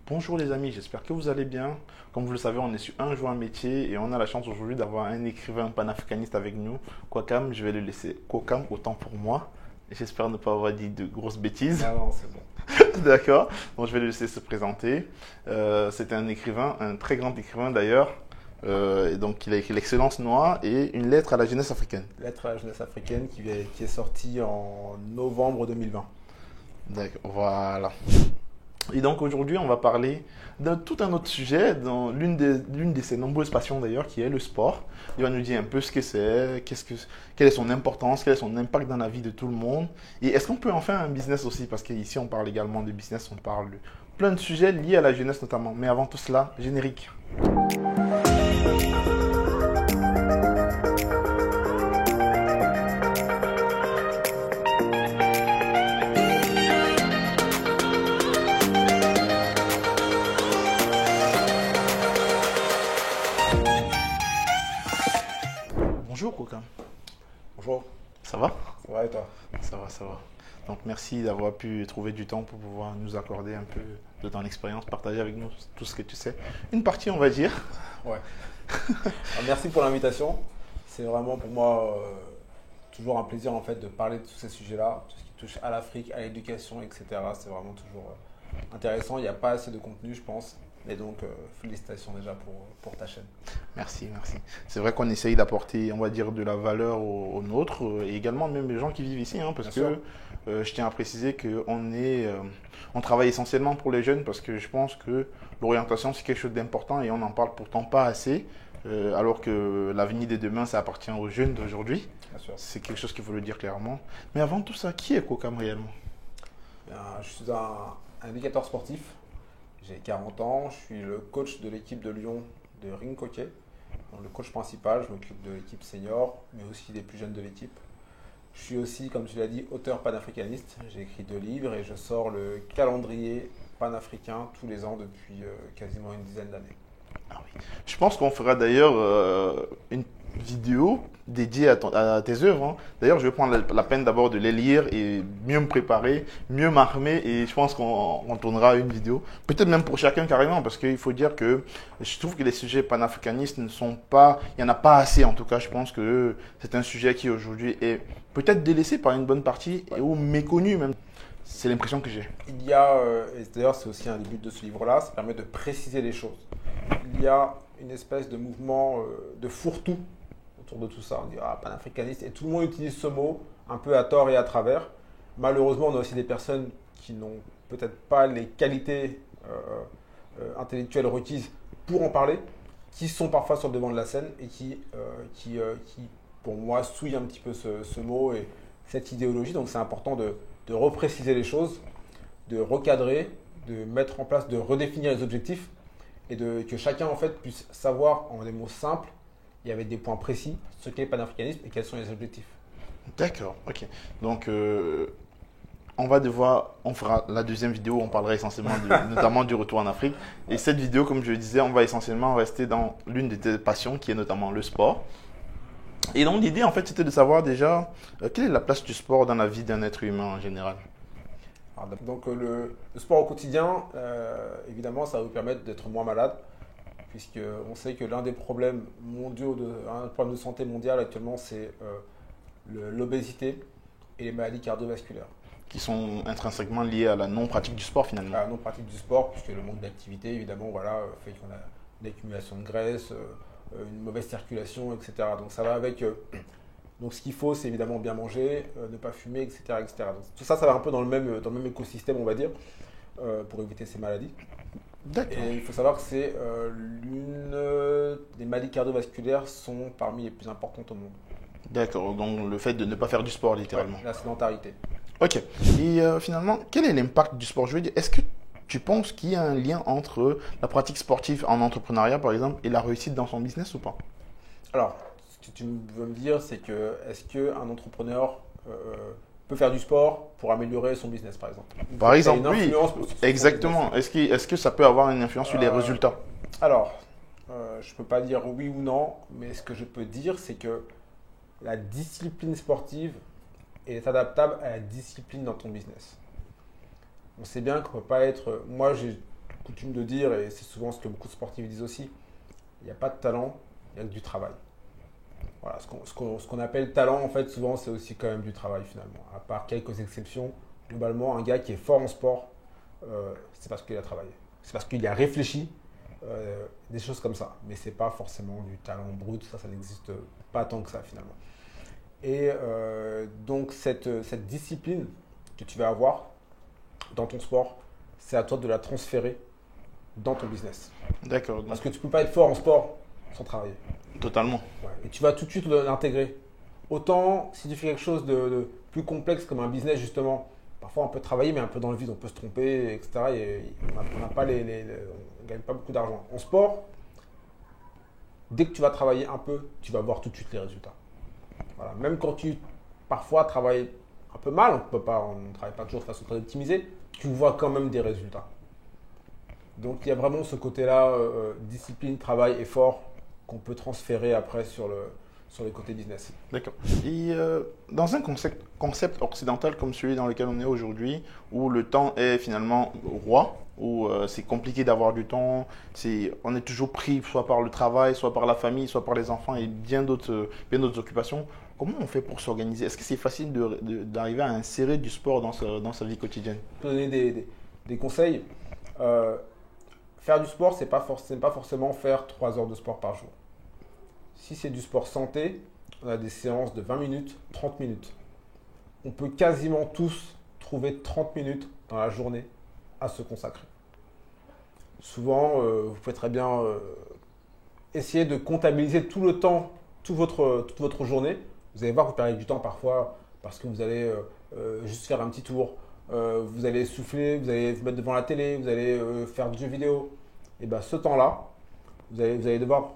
Bonjour les amis, j'espère que vous allez bien. Comme vous le savez, on est sur Un jour un métier et on a la chance aujourd'hui d'avoir un écrivain panafricaniste avec nous. Kwakam, je vais le laisser Kwakam autant pour moi. J'espère ne pas avoir dit de grosses bêtises. Ah non, c'est bon. D'accord. Donc je vais le laisser se présenter. C'est un écrivain, un très grand écrivain d'ailleurs. Et donc il a écrit L'Excellence noire et Une lettre à la jeunesse africaine. Lettre à la jeunesse africaine qui est sortie en novembre 2020. D'accord, voilà. Et donc aujourd'hui, on va parler de tout un autre sujet, dans l'une de ses nombreuses passions d'ailleurs, qui est le sport. Il va nous dire un peu ce que c'est, quelle est son importance, quel est son impact dans la vie de tout le monde. Et est-ce qu'on peut en faire un business aussi? Parce qu'ici, on parle également de business, on parle de plein de sujets liés à la jeunesse notamment. Mais avant tout cela, générique. Bonjour Koka, Bonjour, ça va? ça va et toi? Ça va, ça va. Donc merci d'avoir pu trouver du temps pour pouvoir nous accorder un peu de ton expérience, partager avec nous tout ce que tu sais. Une partie, on va dire. Ouais. Merci pour l'invitation. C'est vraiment pour moi toujours un plaisir en fait de parler de tous ces sujets-là, tout ce qui touche à l'Afrique, à l'éducation, etc. C'est vraiment toujours intéressant. Il n'y a pas assez de contenu, je pense. Et donc, félicitations déjà pour ta chaîne. Merci, merci. C'est vrai qu'on essaye d'apporter, on va dire, de la valeur aux nôtres et également même les gens qui vivent ici, hein, parce Bien sûr. que je tiens à préciser on travaille essentiellement pour les jeunes parce que je pense que l'orientation c'est quelque chose d'important et on n'en parle pourtant pas assez, alors que l'avenir de demain ça appartient aux jeunes d'aujourd'hui. Bien sûr. C'est quelque chose qu'il faut le dire clairement. Mais avant tout ça, qui est Kokam réellement? Bien, je suis un éducateur sportif. J'ai 40 ans, je suis le coach de l'équipe de Lyon de ring hockey. Donc, le coach principal, je m'occupe de l'équipe senior, mais aussi des plus jeunes de l'équipe. Je suis aussi, comme tu l'as dit, auteur panafricaniste. J'ai écrit 2 livres et je sors le calendrier panafricain tous les ans depuis quasiment une dizaine d'années. Ah oui. Je pense qu'on fera d'ailleurs une vidéo dédiée à tes œuvres, hein. D'ailleurs, je vais prendre la peine d'abord de les lire et mieux me préparer, mieux m'armer et je pense qu'on tournera une vidéo. Peut-être même pour chacun carrément parce qu'il faut dire que je trouve que les sujets panafricanistes ne sont pas, il n'y en a pas assez en tout cas. Je pense que c'est un sujet qui aujourd'hui est peut-être délaissé par une bonne partie et ou méconnu même. C'est l'impression que j'ai. Il y a, et d'ailleurs c'est aussi un des buts de ce livre-là, ça permet de préciser les choses. Il y a une espèce de mouvement de fourre-tout autour de tout ça. On dit panafricaniste et tout le monde utilise ce mot un peu à tort et à travers. Malheureusement, on a aussi des personnes qui n'ont peut-être pas les qualités intellectuelles requises pour en parler, qui sont parfois sur le devant de la scène et qui pour moi, souillent un petit peu ce mot et cette idéologie. Donc c'est important de repréciser les choses, de recadrer, de mettre en place, de redéfinir les objectifs et que chacun en fait puisse savoir en des mots simples et avec des points précis ce qu'est le panafricanisme et quels sont les objectifs. D'accord, ok. Donc, on fera la deuxième vidéo, on parlera essentiellement notamment du retour en Afrique. Et cette vidéo, comme je le disais, on va essentiellement rester dans l'une de tes passions, qui est notamment le sport. Et donc, l'idée, en fait, c'était de savoir déjà quelle est la place du sport dans la vie d'un être humain en général. Alors, donc le sport au quotidien, évidemment, ça va vous permettre d'être moins malade, puisqu'on sait que l'un des problèmes mondiaux, un problème de santé mondial actuellement, c'est l'obésité et les maladies cardiovasculaires. Qui sont intrinsèquement liés à la non-pratique du sport finalement. À la non-pratique du sport, puisque le manque d'activité, évidemment, voilà, fait qu'on a une accumulation de graisse, une mauvaise circulation, etc. Donc ça va avec. Donc ce qu'il faut, c'est évidemment bien manger, ne pas fumer, etc., etc. Donc, tout ça, ça va un peu dans le même écosystème, on va dire, pour éviter ces maladies. D'accord. Et il faut savoir que c'est les maladies cardiovasculaires sont parmi les plus importantes au monde. D'accord, donc le fait de ne pas faire du sport littéralement. Ouais, la sédentarité. Ok. Et finalement, quel est l'impact du sport? Je veux dire, est-ce que tu penses qu'il y a un lien entre la pratique sportive en entrepreneuriat, par exemple, et la réussite dans son business ou pas? Alors, ce que tu veux me dire, c'est que est-ce qu'un entrepreneur peut faire du sport pour améliorer son business, par exemple? Par exemple, Ça a une oui, influence sur son exactement. business. Est-ce que ça peut avoir une influence sur les résultats? Alors, je ne peux pas dire oui ou non, mais ce que je peux dire, c'est que la discipline sportive est adaptable à la discipline dans ton business. On sait bien qu'on ne peut pas être. Moi, j'ai coutume de dire, et c'est souvent ce que beaucoup de sportifs disent aussi, il n'y a pas de talent, il y a que du travail. Voilà, ce qu'on appelle talent, en fait, souvent, c'est aussi quand même du travail finalement. À part quelques exceptions, globalement, un gars qui est fort en sport, c'est parce qu'il a travaillé. C'est parce qu'il a réfléchi, des choses comme ça. Mais ce n'est pas forcément du talent brut, ça n'existe pas tant que ça finalement. Et donc, cette discipline que tu vas avoir dans ton sport, c'est à toi de la transférer dans ton business. D'accord. Parce que tu ne peux pas être fort en sport sans travailler. Totalement. Ouais. Et tu vas tout de suite l'intégrer. Autant si tu fais quelque chose de plus complexe comme un business, justement, parfois on peut travailler, mais un peu dans le vide, on peut se tromper, etc. Et on n'a pas on ne gagne pas beaucoup d'argent. En sport, dès que tu vas travailler un peu, tu vas voir tout de suite les résultats. Voilà. Même quand tu parfois travailles un peu mal, on ne travaille pas toujours de façon très optimisée, tu vois quand même des résultats. Donc il y a vraiment ce côté-là, discipline, travail, effort, qu'on peut transférer après sur les côtés business. D'accord. Et dans un concept occidental comme celui dans lequel on est aujourd'hui, où le temps est finalement roi, où c'est compliqué d'avoir du temps, on est toujours pris soit par le travail, soit par la famille, soit par les enfants et bien d'autres occupations, comment on fait pour s'organiser? Est-ce que c'est facile d'arriver à insérer du sport dans sa vie quotidienne? Je peux donner des conseils. Faire du sport, ce n'est pas forcément faire 3 heures de sport par jour. Si c'est du sport santé, on a des séances de 20 minutes, 30 minutes. On peut quasiment tous trouver 30 minutes dans la journée à se consacrer. Souvent, vous pouvez très bien essayer de comptabiliser tout le temps, toute votre journée. Vous allez voir que vous perdez du temps parfois parce que vous allez juste faire un petit tour. Vous allez souffler, vous allez vous mettre devant la télé, vous allez faire du jeu vidéo. Et bien ce temps-là, vous allez devoir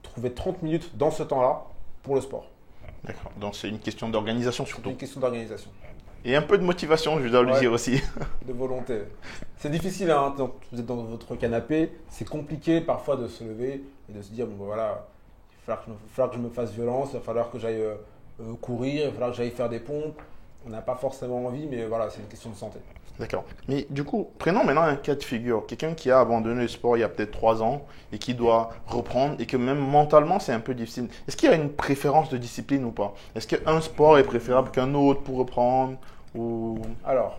trouver 30 minutes dans ce temps-là pour le sport. D'accord. Donc c'est une question d'organisation surtout. C'est une question d'organisation. Et un peu de motivation, je dois le dire aussi. De volonté. C'est difficile, hein, vous êtes dans votre canapé, c'est compliqué parfois de se lever et de se dire, bon voilà, il va falloir que je me fasse violence, il va falloir que j'aille courir, il va falloir que j'aille faire des pompes. On n'a pas forcément envie, mais voilà, c'est une question de santé. D'accord. Mais du coup, prenons maintenant un cas de figure. Quelqu'un qui a abandonné le sport il y a peut-être 3 ans et qui doit reprendre et que même mentalement, c'est un peu difficile. Est-ce qu'il y a une préférence de discipline ou pas? Est-ce qu'un sport est préférable qu'un autre pour reprendre ou... Alors,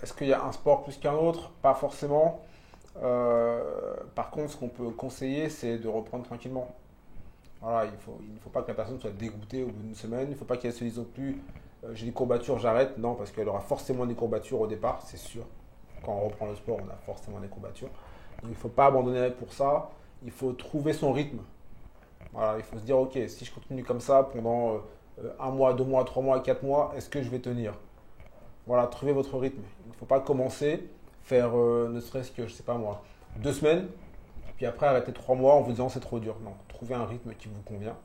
est-ce qu'il y a un sport plus qu'un autre? Pas forcément. Par contre, ce qu'on peut conseiller, c'est de reprendre tranquillement. Voilà, il ne faut pas que la personne soit dégoûtée au bout d'une semaine. Il ne faut pas qu'elle se dise non plus j'ai des courbatures, j'arrête. Non, parce qu'elle aura forcément des courbatures au départ, c'est sûr. Quand on reprend le sport, on a forcément des courbatures. Donc il ne faut pas abandonner pour ça. Il faut trouver son rythme. Voilà, il faut se dire, ok, si je continue comme ça pendant 1 mois, 2 mois, 3 mois, 4 mois, est-ce que je vais tenir? Voilà, trouvez votre rythme. Il ne faut pas commencer, faire ne serait-ce que, je ne sais pas moi, 2 semaines, puis après arrêter 3 mois en vous disant c'est trop dur. Non, trouvez un rythme qui vous convient,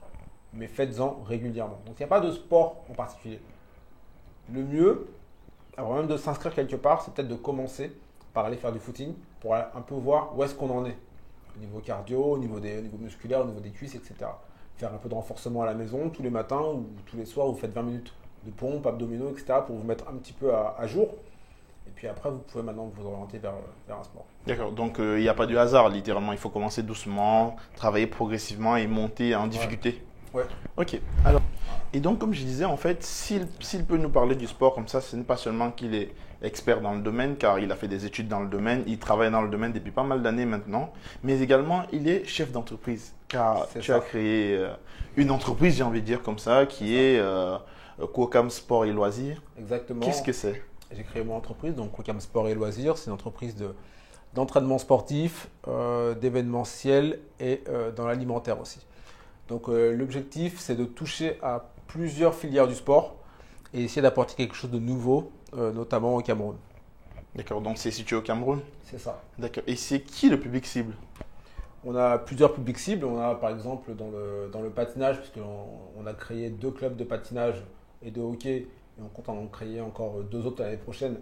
mais faites-en régulièrement. Donc il n'y a pas de sport en particulier. Le mieux, avant même de s'inscrire quelque part, c'est peut-être de commencer par aller faire du footing pour un peu voir où est-ce qu'on en est. Au niveau cardio, au niveau musculaire, au niveau des cuisses, etc. Faire un peu de renforcement à la maison tous les matins ou tous les soirs, vous faites 20 minutes de pompes, abdominaux, etc. pour vous mettre un petit peu à jour. Et puis après, vous pouvez maintenant vous orienter vers un sport. D'accord, donc il n'y a pas de hasard, littéralement. Il faut commencer doucement, travailler progressivement et monter en difficulté. Ouais. Ok, alors, et donc comme je disais, en fait, s'il peut nous parler du sport comme ça, ce n'est pas seulement qu'il est expert dans le domaine, car il a fait des études dans le domaine, il travaille dans le domaine depuis pas mal d'années maintenant, mais également il est chef d'entreprise, car tu as créé une entreprise, j'ai envie de dire comme ça, qui est Quocam Sport et Loisirs. Exactement. Qu'est-ce que c'est? J'ai créé mon entreprise, donc Quocam Sport et Loisirs, c'est une entreprise d'entraînement sportif, d'événementiel et dans l'alimentaire aussi. Donc l'objectif, c'est de toucher à plusieurs filières du sport et essayer d'apporter quelque chose de nouveau, notamment au Cameroun. D'accord, donc c'est situé au Cameroun? C'est ça. D'accord, et c'est qui le public cible? On a plusieurs publics cibles. On a par exemple dans le patinage, puisqu'on a créé 2 clubs de patinage et de hockey, et on compte en créer encore 2 autres l'année prochaine.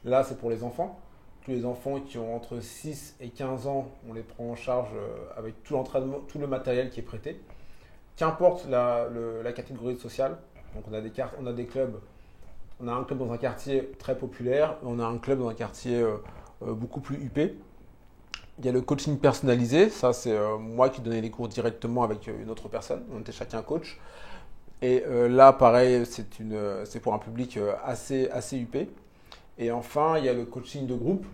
Là, c'est pour les enfants. Tous les enfants qui ont entre 6 et 15 ans, on les prend en charge avec tout l'entraînement, tout le matériel qui est prêté. Qu'importe la catégorie sociale. Donc on a des clubs. On a un club dans un quartier très populaire et on a un club dans un quartier beaucoup plus huppé. Il y a le coaching personnalisé. Ça, c'est moi qui donnais les cours directement avec une autre personne. On était chacun coach. Et là, pareil, c'est pour un public assez huppé. Et enfin, il y a le coaching de groupe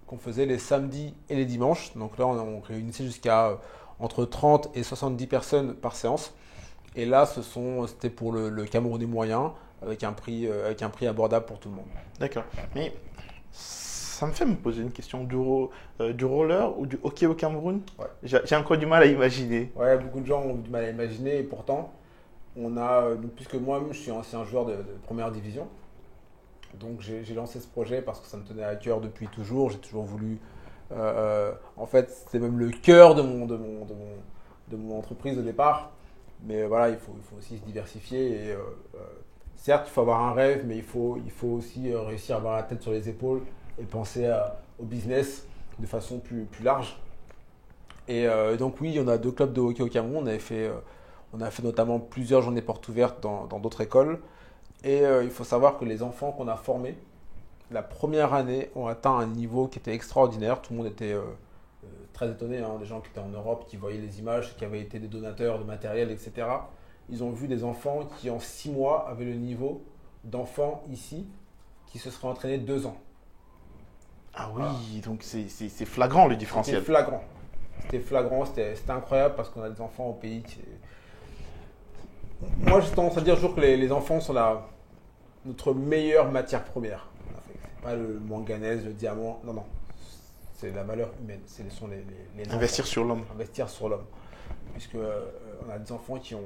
qu'on faisait les samedis et les dimanches. Donc là, on réunissait jusqu'à entre 30 et 70 personnes par séance. Et là, c'était pour le Camerounais moyen, avec un prix abordable pour tout le monde. D'accord. Mais ça me fait me poser une question du roller ou du hockey au Cameroun. Ouais. J'ai encore du mal à imaginer. Ouais, beaucoup de gens ont du mal à imaginer. Et pourtant, puisque moi-même, je suis ancien joueur de première division. Donc j'ai lancé ce projet parce que ça me tenait à cœur depuis toujours. J'ai toujours voulu. En fait, c'était même le cœur de mon entreprise au départ. Mais voilà, il faut aussi se diversifier. Et certes, il faut avoir un rêve, mais il faut aussi réussir à avoir la tête sur les épaules et penser au business de façon plus large. Et donc oui, on a 2 clubs de hockey au Cameroun. On a fait notamment plusieurs journées portes ouvertes dans d'autres écoles. Et il faut savoir que les enfants qu'on a formés, la première année, ont atteint un niveau qui était extraordinaire. Tout le monde était très étonné, hein, des gens qui étaient en Europe, qui voyaient les images, qui avaient été des donateurs de matériel, etc. Ils ont vu des enfants qui, en 6 mois, avaient le niveau d'enfants ici qui se seraient entraînés 2 ans. Ah oui, donc c'est flagrant le différentiel. C'était flagrant, c'était incroyable parce qu'on a des enfants au pays qui... Moi, j'ai tendance à dire toujours que les enfants sont notre meilleure matière première. C'est pas le manganèse, le diamant, non. C'est la valeur humaine, ce sont les enfants. Investir sur l'homme. Investir sur l'homme. Puisque on a des enfants qui ont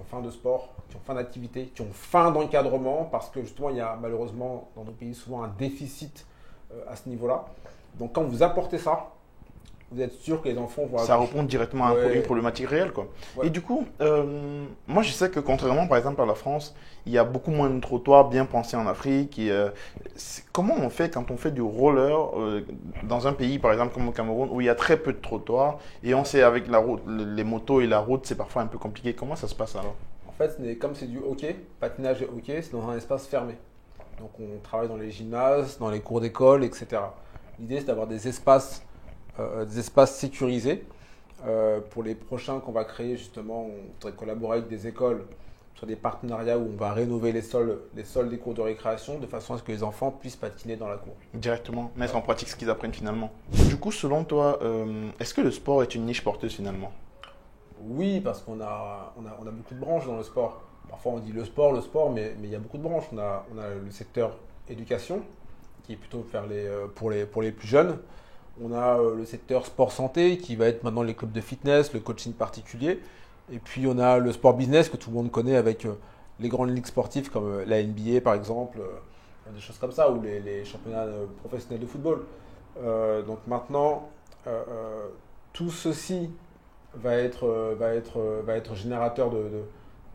faim de sport, qui ont faim d'activité, qui ont faim d'encadrement, parce que justement, il y a malheureusement dans nos pays souvent un déficit à ce niveau-là. Donc quand vous apportez ça, vous êtes sûr que les enfants vont avoir... Ça répond directement à une problématique réelle, quoi. Ouais. Et du coup, moi je sais que contrairement par exemple à la France, il y a beaucoup moins de trottoirs bien pensés en Afrique. Comment on fait quand on fait du roller dans un pays par exemple comme au Cameroun où il y a très peu de trottoirs et on sait avec la route, les motos et la route c'est parfois un peu compliqué. Comment ça se passe alors? En fait, comme c'est du hockey, patinage et hockey, c'est dans un espace fermé. Donc on travaille dans les gymnases, dans les cours d'école, etc. L'idée c'est d'avoir des espaces sécurisés. Pour les prochains qu'on va créer, justement, on voudrait collaborer avec des écoles sur des partenariats où on va rénover les sols des cours de récréation de façon à ce que les enfants puissent patiner dans la cour. Directement, mettre en pratique ce qu'ils apprennent finalement. Du coup, selon toi, est-ce que le sport est une niche porteuse finalement? Oui, parce qu'on a beaucoup de branches dans le sport. Parfois on dit le sport, mais il y a beaucoup de branches. On a le secteur éducation, qui est plutôt pour les plus jeunes. On a le secteur sport-santé qui va être maintenant les clubs de fitness, le coaching particulier. Et puis on a le sport business que tout le monde connaît avec les grandes ligues sportives comme la NBA par exemple, des choses comme ça, ou les championnats professionnels de football. Donc maintenant, tout ceci va être générateur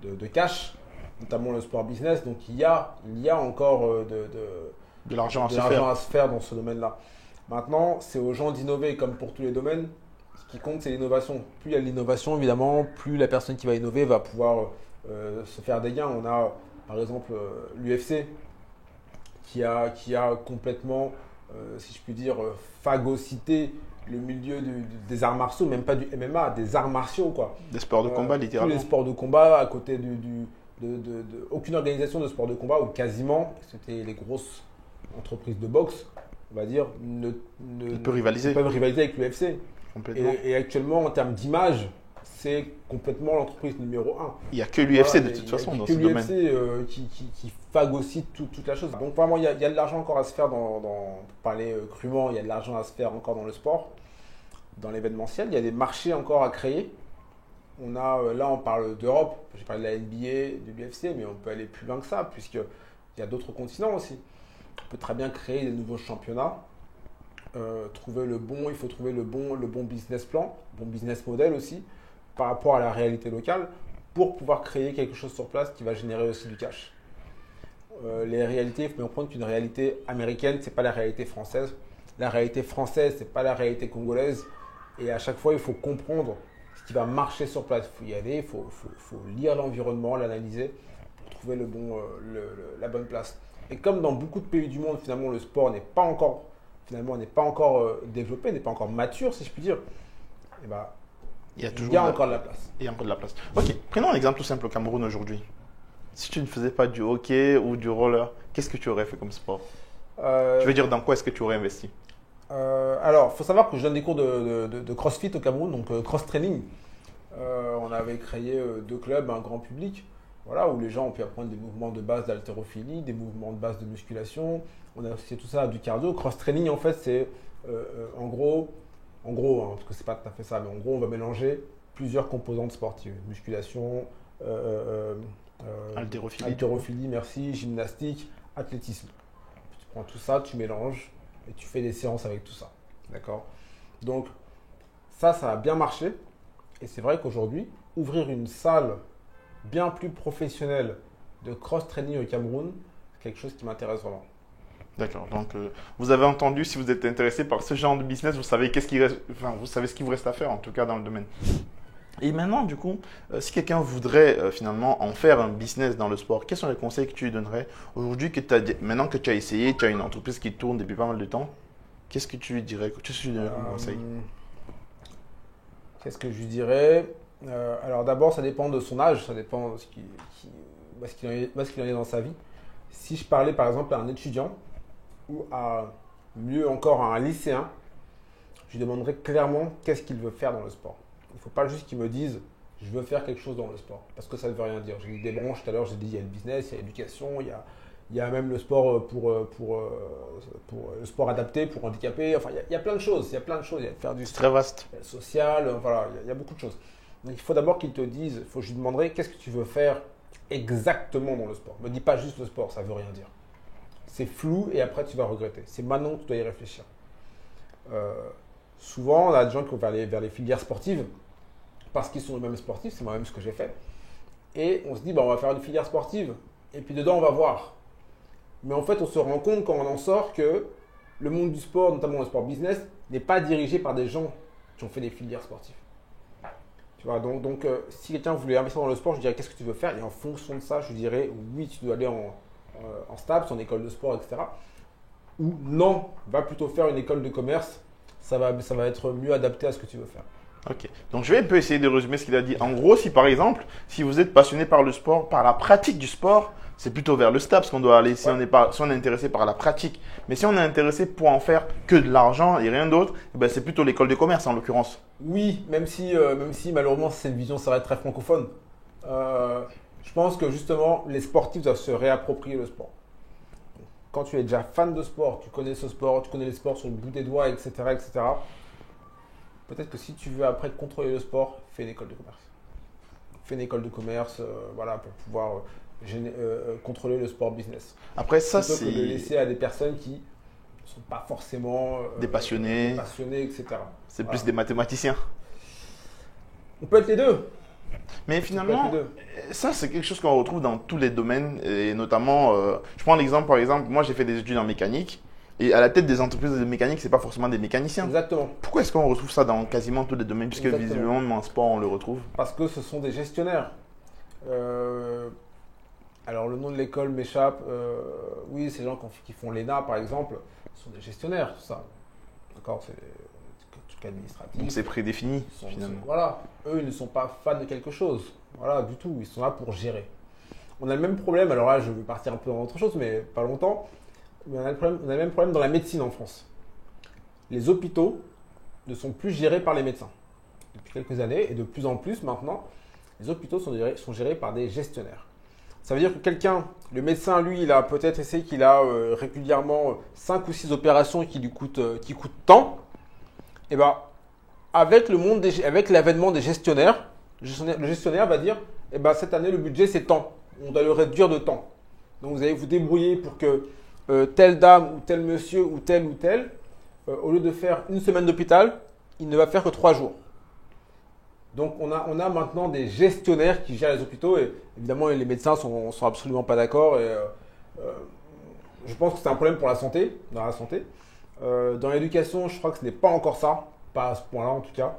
de cash, notamment le sport business. Donc il y a encore de l'argent à se faire dans ce domaine-là. Maintenant, c'est aux gens d'innover comme pour tous les domaines. Ce qui compte, c'est l'innovation. Plus il y a l'innovation, évidemment, plus la personne qui va innover va pouvoir se faire des gains. On a, par exemple, l'UFC qui a complètement, si je puis dire, phagocyté le milieu des arts martiaux, même pas du MMA, des arts martiaux, quoi. Des sports de combat, littéralement. Tous les sports de combat, à côté aucune organisation de sport de combat, ou quasiment, c'était les grosses entreprises de boxe, on va dire, ils peuvent rivaliser avec l'UFC. Et actuellement, en termes d'image, c'est complètement l'entreprise numéro 1. Il n'y a que l'UFC de toute façon dans ce domaine. Il n'y a que l'UFC qui phagocyte toute la chose. Donc vraiment, il y a de l'argent encore à se faire pour parler crûment, il y a de l'argent à se faire encore dans le sport, dans l'événementiel. Il y a des marchés encore à créer. Là, on parle d'Europe, j'ai parlé de la NBA, de l'UFC, mais on peut aller plus loin que ça, puisqu'il y a d'autres continents aussi. On peut très bien créer des nouveaux championnats, il faut trouver le bon business plan, le bon business model aussi, par rapport à la réalité locale, pour pouvoir créer quelque chose sur place qui va générer aussi du cash. Les réalités, il faut bien comprendre qu'une réalité américaine, ce n'est pas la réalité française. La réalité française, ce n'est pas la réalité congolaise. Et à chaque fois, il faut comprendre ce qui va marcher sur place. Il faut y aller, il faut lire l'environnement, l'analyser pour trouver la bonne place. Et comme dans beaucoup de pays du monde, finalement, le sport n'est pas encore finalement n'est pas encore développé, n'est pas encore mature, si je puis dire, eh ben, Il y a il toujours y a encore de la place. il y a encore de la place. Ok, prenons un exemple tout simple au Cameroun aujourd'hui. Si tu ne faisais pas du hockey ou du roller, qu'est-ce que tu aurais fait comme sport? Je veux dire, dans quoi est-ce que tu aurais investi? Alors, il faut savoir que je donne des cours de CrossFit au Cameroun, donc cross-training. On avait créé 2 clubs, un grand public, voilà, où les gens ont pu apprendre des mouvements de base d'haltérophilie, des mouvements de base de musculation. On a associé tout ça à du cardio. Cross-training, en fait, c'est en gros, hein, parce que c'est pas tout à fait ça, mais en gros, on va mélanger plusieurs composantes sportives. Musculation, haltérophilie, merci, gymnastique, athlétisme. Tu prends tout ça, tu mélanges et tu fais des séances avec tout ça. D'accord? Donc, ça a bien marché. Et c'est vrai qu'aujourd'hui, ouvrir une salle bien plus professionnelle de cross-training au Cameroun, c'est quelque chose qui m'intéresse vraiment. D'accord. Donc, vous avez entendu, si vous êtes intéressé par ce genre de business, vous savez qu'est-ce qui reste, enfin, vous savez ce qu'il vous reste à faire, en tout cas dans le domaine. Et maintenant, du coup, si quelqu'un voudrait finalement en faire un business dans le sport, quels sont les conseils que tu lui donnerais aujourd'hui maintenant que tu as essayé, tu as une entreprise qui tourne depuis pas mal de temps, qu'est-ce que tu lui dirais, qu'est-ce que tu lui donnerais comme conseil? Qu'est-ce que je lui dirais? Alors d'abord, ça dépend de son âge, ça dépend de ce qu'il en est dans sa vie. Si je parlais par exemple à un étudiant ou mieux encore à un lycéen, je lui demanderais clairement qu'est-ce qu'il veut faire dans le sport. Il ne faut pas juste qu'il me dise je veux faire quelque chose dans le sport, parce que ça ne veut rien dire. J'ai dit des branches tout à l'heure, j'ai dit il y a le business, il y a l'éducation, il y a même le sport pour le sport adapté pour handicapés. Enfin, il y a plein de choses. Il y a plein de choses. Il y a faire du C'est très vaste. social. Voilà, il y a beaucoup de choses. Donc, il faut d'abord qu'il te dise. Il faut que je lui demanderai qu'est-ce que tu veux faire exactement dans le sport. Ne me dis pas juste le sport, ça veut rien dire. C'est flou et après tu vas regretter. C'est maintenant que tu dois y réfléchir. Souvent, on a des gens qui vont vers les filières sportives parce qu'ils sont eux-mêmes sportifs. C'est moi-même ce que j'ai fait. Et on se dit, on va faire une filière sportive. Et puis dedans, on va voir. Mais en fait, on se rend compte quand on en sort que le monde du sport, notamment le sport business, n'est pas dirigé par des gens qui ont fait des filières sportives. Tu vois, donc si quelqu'un voulait investir dans le sport, je dirais qu'est-ce que tu veux faire? Et en fonction de ça, je dirais oui, tu dois aller en STAPS, en école de sport, etc. Ou non, va plutôt faire une école de commerce. Ça va être mieux adapté à ce que tu veux faire. Ok, donc je vais un peu essayer de résumer ce qu'il a dit. En gros, si par exemple, si vous êtes passionné par le sport, par la pratique du sport, c'est plutôt vers le STAPS qu'on doit aller si on est intéressé par la pratique. Mais si on est intéressé pour en faire que de l'argent et rien d'autre, c'est plutôt l'école de commerce en l'occurrence. Oui, même si malheureusement cette vision serait très francophone. Je pense que justement les sportifs doivent se réapproprier le sport. Quand tu es déjà fan de sport, tu connais ce sport, tu connais les sports sur le bout des doigts, etc., etc. Peut-être que si tu veux après contrôler le sport, fais une école de commerce. Fais une école de commerce, voilà, pour pouvoir contrôler le sport business. Après ça, plutôt c'est que de laisser à des personnes qui ne sont pas forcément des passionnés, etc. C'est plus des mathématiciens. On peut être les deux. Mais finalement, ça c'est quelque chose qu'on retrouve dans tous les domaines et notamment, je prends l'exemple par exemple, moi j'ai fait des études en mécanique. Et à la tête des entreprises de mécanique, ce n'est pas forcément des mécaniciens. Exactement. Pourquoi est-ce qu'on retrouve ça dans quasiment tous les domaines, puisque visiblement, en sport, on le retrouve? Parce que ce sont des gestionnaires. Alors, le nom de l'école m'échappe. Oui, ces gens qui font l'ENA, par exemple, sont des gestionnaires, tout ça. D'accord, c'est tout administratif. Donc, c'est prédéfini, finalement. Voilà. Eux, ils ne sont pas fans de quelque chose. Voilà, du tout. Ils sont là pour gérer. On a le même problème. Alors là, je vais partir un peu dans autre chose, mais pas longtemps. On a le même problème dans la médecine en France. Les hôpitaux ne sont plus gérés par les médecins. Depuis quelques années, et de plus en plus maintenant, les hôpitaux sont gérés par des gestionnaires. Ça veut dire que le médecin, lui, il a peut-être essayé qu'il a régulièrement 5 ou 6 opérations qui coûtent tant. Et avec l'avènement des gestionnaires, le gestionnaire va dire, cette année, le budget, c'est tant. On doit le réduire de tant. Donc, vous allez vous débrouiller pour que telle dame ou tel monsieur ou tel, au lieu de faire une semaine d'hôpital, il ne va faire que 3 jours. Donc on a maintenant des gestionnaires qui gèrent les hôpitaux et évidemment les médecins sont absolument pas d'accord et je pense que c'est un problème pour la santé, dans la santé. Dans l'éducation, je crois que ce n'est pas encore ça, pas à ce point-là en tout cas.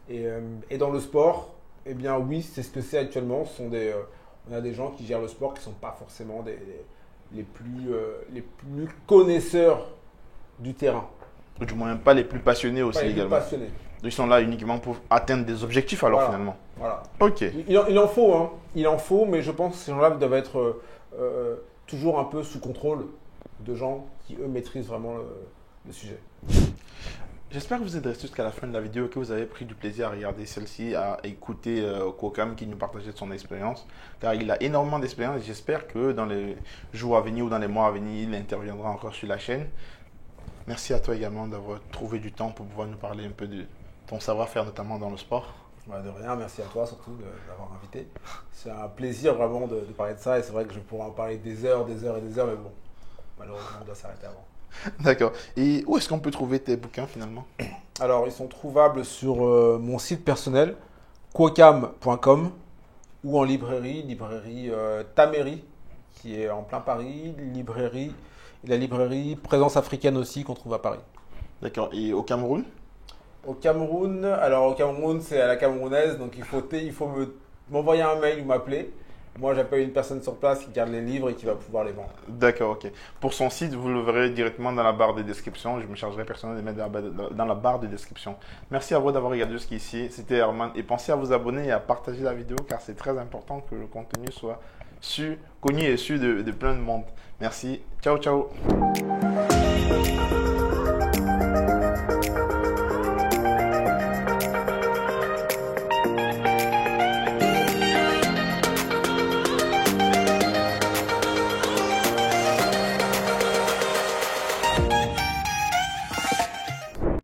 Et dans le sport, eh bien oui, c'est ce que c'est actuellement. On a des gens qui gèrent le sport qui ne sont pas forcément les plus connaisseurs du terrain. Ou du moins pas les plus passionnés aussi Pas les plus également. passionnés. Ils sont là uniquement pour atteindre des objectifs alors Voilà. finalement. Voilà. Ok. Il en faut, hein. Il en faut, mais je pense que ces gens-là doivent être toujours un peu sous contrôle de gens qui, eux, maîtrisent vraiment le sujet. J'espère que vous êtes restés jusqu'à la fin de la vidéo et que vous avez pris du plaisir à regarder celle-ci, à écouter Kokam qui nous partageait de son expérience. Car il a énormément d'expérience et j'espère que dans les jours à venir ou dans les mois à venir, il interviendra encore sur la chaîne. Merci à toi également d'avoir trouvé du temps pour pouvoir nous parler un peu de ton savoir-faire, notamment dans le sport. De rien, merci à toi surtout d'avoir invité. C'est un plaisir vraiment de parler de ça et c'est vrai que je pourrais en parler des heures, des heures et des heures, mais bon, malheureusement on doit s'arrêter avant. D'accord. Et où est-ce qu'on peut trouver tes bouquins finalement? Alors ils sont trouvables sur mon site personnel, quocam.com ou en librairie Taméry qui est en plein Paris, la librairie Présence africaine aussi qu'on trouve à Paris. D'accord. Et au Cameroun? Au Cameroun, c'est à la camerounaise, donc il faut m'envoyer un mail ou m'appeler. Moi, j'appelle une personne sur place qui garde les livres et qui va pouvoir les vendre. D'accord, ok. Pour son site, vous le verrez directement dans la barre de description. Je me chargerai personnellement de mettre dans la barre de description. Merci à vous d'avoir regardé jusqu'ici. C'était Herman. Et pensez à vous abonner et à partager la vidéo car c'est très important que le contenu soit connu et su de plein de monde. Merci. Ciao, ciao.